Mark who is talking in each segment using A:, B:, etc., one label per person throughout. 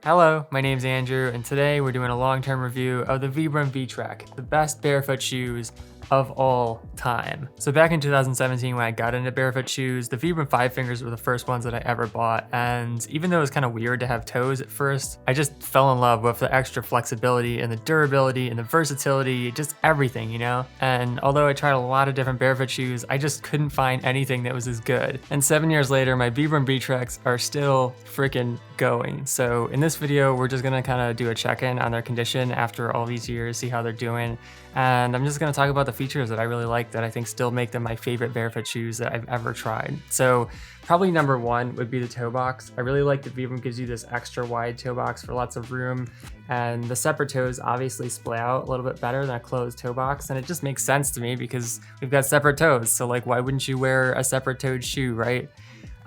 A: Hello, my name's Andrew, and today we're doing a long-term review of the VIBRAM V-TREK, the best barefoot shoes of all time. So back in 2017 when I got into barefoot shoes, the VIBRAM fivefingers were the first ones that I ever bought, and even though it was kind of weird to have toes at first, I just fell in love with the extra flexibility and the durability and the versatility, just everything, you know? And although I tried a lot of different barefoot shoes, I just couldn't find anything that was as good. And 7 years later, my VIBRAM V-TREKs are still freaking going. So in this video, we're just gonna kind of do a check-in on their condition after all these years, see how they're doing. And I'm just gonna talk about the features that I really like that I think still make them my favorite barefoot shoes that I've ever tried. So probably number one would be the toe box. I really like that VIBRAM gives you this extra wide toe box for lots of room, and the separate toes obviously splay out a little bit better than a closed toe box, and it just makes sense to me because we've got separate toes. So like, why wouldn't you wear a separate toed shoe, right?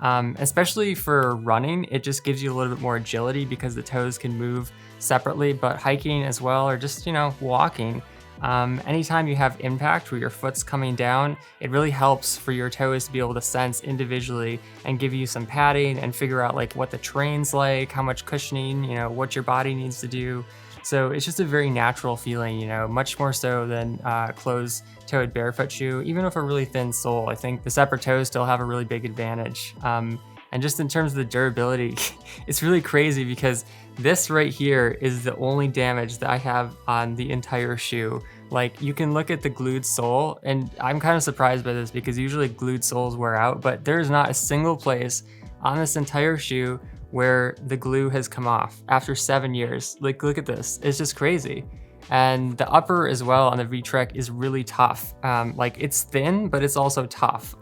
A: Especially for running, it just gives you a little bit more agility because the toes can move separately, but hiking as well, or just, you know, walking. Anytime you have impact where your foot's coming down, it really helps for your toes to be able to sense individually and give you some padding and figure out like what the terrain's like, how much cushioning, you know, what your body needs to do. So it's just a very natural feeling, you know, much more so than closed-toed barefoot shoe. Even with a really thin sole, I think the separate toes still have a really big advantage. And just in terms of the durability, it's really crazy because this right here is the only damage that I have on the entire shoe. Like, you can look at the glued sole, and I'm kind of surprised by this because usually glued soles wear out, but there's not a single place on this entire shoe where the glue has come off after 7 years. Like, look at this, it's just crazy. And the upper as well on the V-TREK is really tough. Like, it's thin, but it's also tough.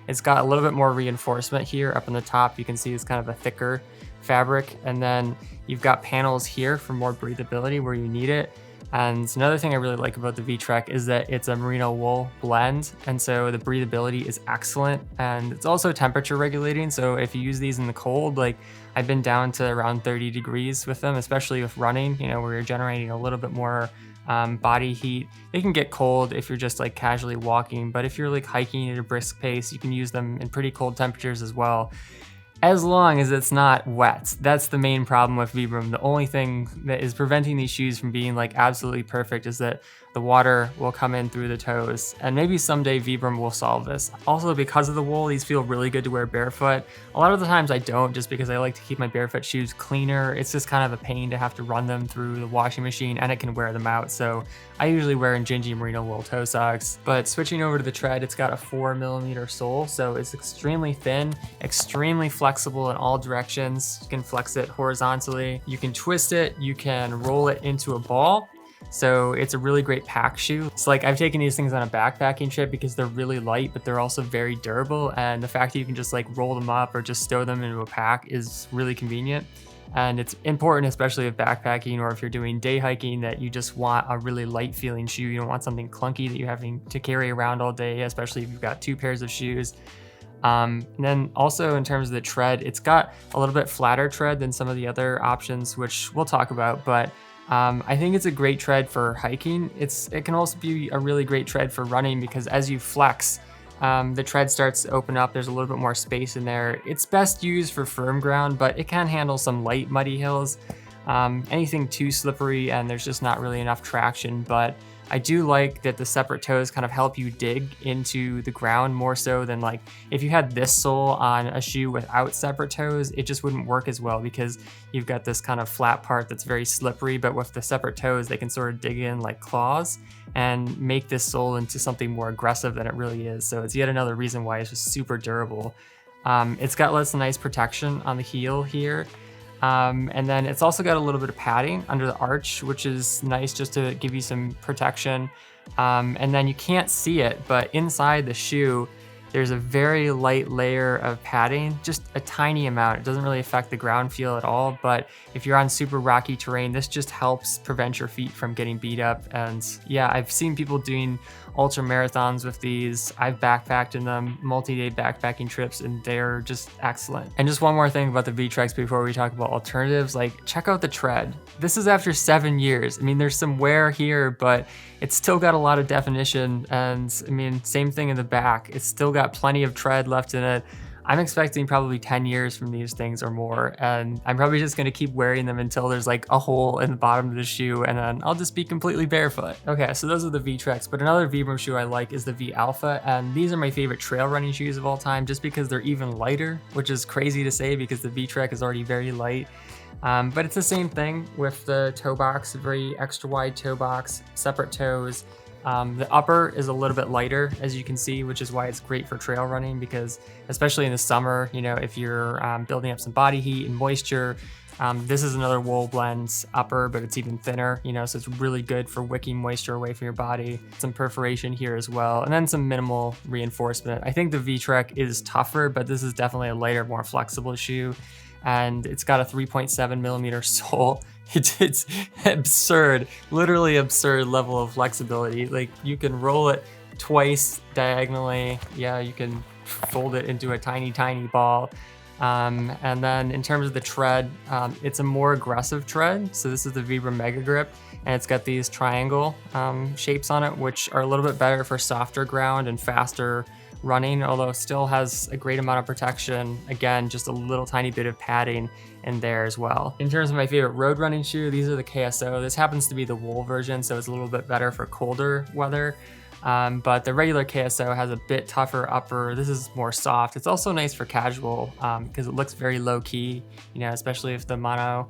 A: It's got a little bit more reinforcement here up on the top. You can see it's kind of a thicker fabric. And then you've got panels here for more breathability where you need it. And another thing I really like about the V-TREK is that it's a merino wool blend, and so the breathability is excellent, and it's also temperature regulating. So if you use these in the cold, like I've been down to around 30 degrees with them, especially with running, you know, where you're generating a little bit more body heat. They can get cold if you're just like casually walking, but if you're like hiking at a brisk pace, you can use them in pretty cold temperatures as well, as long as it's not wet. That's the main problem with VIBRAM. The only thing that is preventing these shoes from being like absolutely perfect is that the water will come in through the toes, and maybe someday VIBRAM will solve this. Also, because of the wool, these feel really good to wear barefoot. A lot of the times I don't, just because I like to keep my barefoot shoes cleaner. It's just kind of a pain to have to run them through the washing machine, and it can wear them out. So I usually wear Injinji merino wool toe socks. But switching over to the tread, it's got a 4mm sole, so it's extremely thin, extremely flexible in all directions. You can flex it horizontally, you can twist it, you can roll it into a ball. So it's a really great pack shoe. It's like, I've taken these things on a backpacking trip because they're really light, but they're also very durable. And the fact that you can just like roll them up or just stow them into a pack is really convenient. And it's important, especially with backpacking or if you're doing day hiking, that you just want a really light feeling shoe. You don't want something clunky that you're having to carry around all day, especially if you've got 2 pairs of shoes. And then also in terms of the tread, it's got a little bit flatter tread than some of the other options, which we'll talk about, but I think it's a great tread for hiking. It can also be a really great tread for running because as you flex, the tread starts to open up. There's a little bit more space in there. It's best used for firm ground, but it can handle some light muddy hills. Anything too slippery and there's just not really enough traction, but I do like that the separate toes kind of help you dig into the ground more so than like if you had this sole on a shoe without separate toes, it just wouldn't work as well because you've got this kind of flat part that's very slippery, but with the separate toes, they can sort of dig in like claws and make this sole into something more aggressive than it really is. So it's yet another reason why it's just super durable. It's got lots of nice protection on the heel here. And then it's also got a little bit of padding under the arch, which is nice just to give you some protection. And then you can't see it, but inside the shoe, there's a very light layer of padding, just a tiny amount. It doesn't really affect the ground feel at all, but if you're on super rocky terrain, this just helps prevent your feet from getting beat up. And yeah, I've seen people doing ultra marathons with these. I've backpacked in them, multi-day backpacking trips, and they're just excellent. And just one more thing about the V-TREKs before we talk about alternatives, like check out the tread. This is after 7 years. I mean, there's some wear here, but it's still got a lot of definition. And I mean, same thing in the back. It's still got plenty of tread left in it. I'm expecting probably 10 years from these things or more, and I'm probably just gonna keep wearing them until there's like a hole in the bottom of the shoe, and then I'll just be completely barefoot. Okay, so those are the V-Treks, but another Vibram shoe I like is the V-Alpha, and these are my favorite trail running shoes of all time just because they're even lighter, which is crazy to say because the V-Trek is already very light. But it's the same thing with the toe box, very extra wide toe box, separate toes. The upper is a little bit lighter, as you can see, which is why it's great for trail running because especially in the summer, you know, if you're building up some body heat and moisture, this is another wool blends upper, but it's even thinner, you know, so it's really good for wicking moisture away from your body. Some perforation here as well, and then some minimal reinforcement. I think the V-Trek is tougher, but this is definitely a lighter, more flexible shoe. And it's got a 3.7 millimeter sole. It's absurd, literally absurd level of flexibility. Like you can roll it twice diagonally. Yeah, you can fold it into a tiny, tiny ball. And then in terms of the tread, it's a more aggressive tread. So this is the Vibram Mega Grip, and it's got these triangle shapes on it, which are a little bit better for softer ground and faster running, although it still has a great amount of protection. Again, just a little tiny bit of padding in there as well. In terms of my favorite road running shoe, these are the KSO. This happens to be the wool version, so it's a little bit better for colder weather. But the regular KSO has a bit tougher upper. This is more soft. It's also nice for casual because it looks very low key, you know, especially if the mono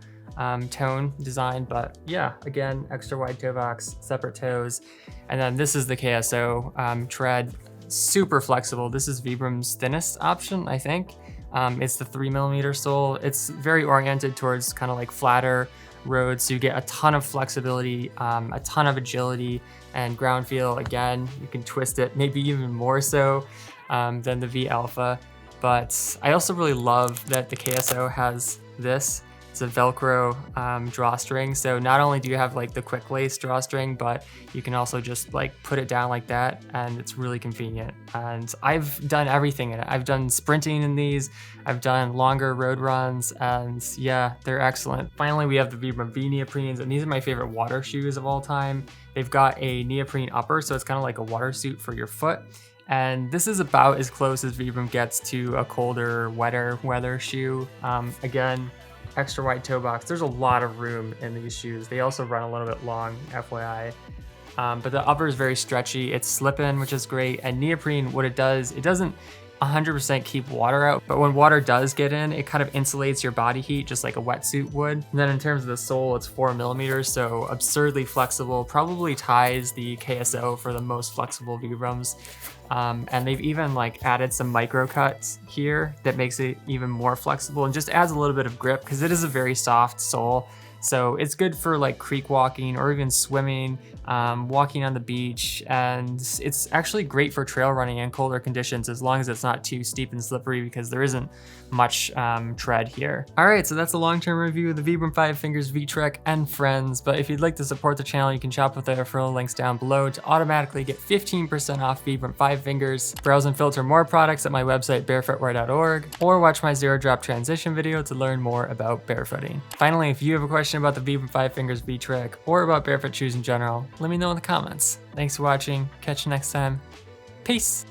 A: tone design. But yeah, again, extra wide toe box, separate toes. And then this is the KSO tread. Super flexible. This is Vibram's thinnest option, I think. It's the 3 millimeter sole. It's very oriented towards kind of like flatter roads, so you get a ton of flexibility, a ton of agility and ground feel. Again, you can twist it maybe even more so than the V-Alpha. But I also really love that the KSO has this. It's a Velcro drawstring. So not only do you have like the quick lace drawstring, but you can also just like put it down like that, and it's really convenient. And I've done everything in it. I've done sprinting in these, I've done longer road runs, and yeah, they're excellent. Finally, we have the Vibram V neoprenes, and these are my favorite water shoes of all time. They've got a neoprene upper, so it's kind of like a water suit for your foot. And this is about as close as Vibram gets to a colder, wetter weather shoe. Again, extra wide toe box. There's a lot of room in these shoes. They also run a little bit long, FYI. But the upper is very stretchy. It's slip-in, which is great. And neoprene, what it does, it doesn't 100% keep water out, but when water does get in, it kind of insulates your body heat just like a wetsuit would. And then in terms of the sole, it's 4 millimeters, so absurdly flexible, probably ties the KSO for the most flexible Vibrams. And they've even like added some micro cuts here that makes it even more flexible and just adds a little bit of grip because it is a very soft sole. So it's good for like creek walking or even swimming, walking on the beach, and it's actually great for trail running in colder conditions as long as it's not too steep and slippery because there isn't much tread here. All right, so that's a long-term review of the Vibram 5 Fingers V-Trek and friends, but if you'd like to support the channel, you can shop with the referral links down below to automatically get 15% off Vibram 5 Fingers. Browse and filter more products at my website, barefootwear.org, or watch my zero drop transition video to learn more about barefooting. Finally, if you have a question about the Vibram 5 Fingers V-Trek or about barefoot shoes in general, let me know in the comments. Thanks for watching. Catch you next time. Peace.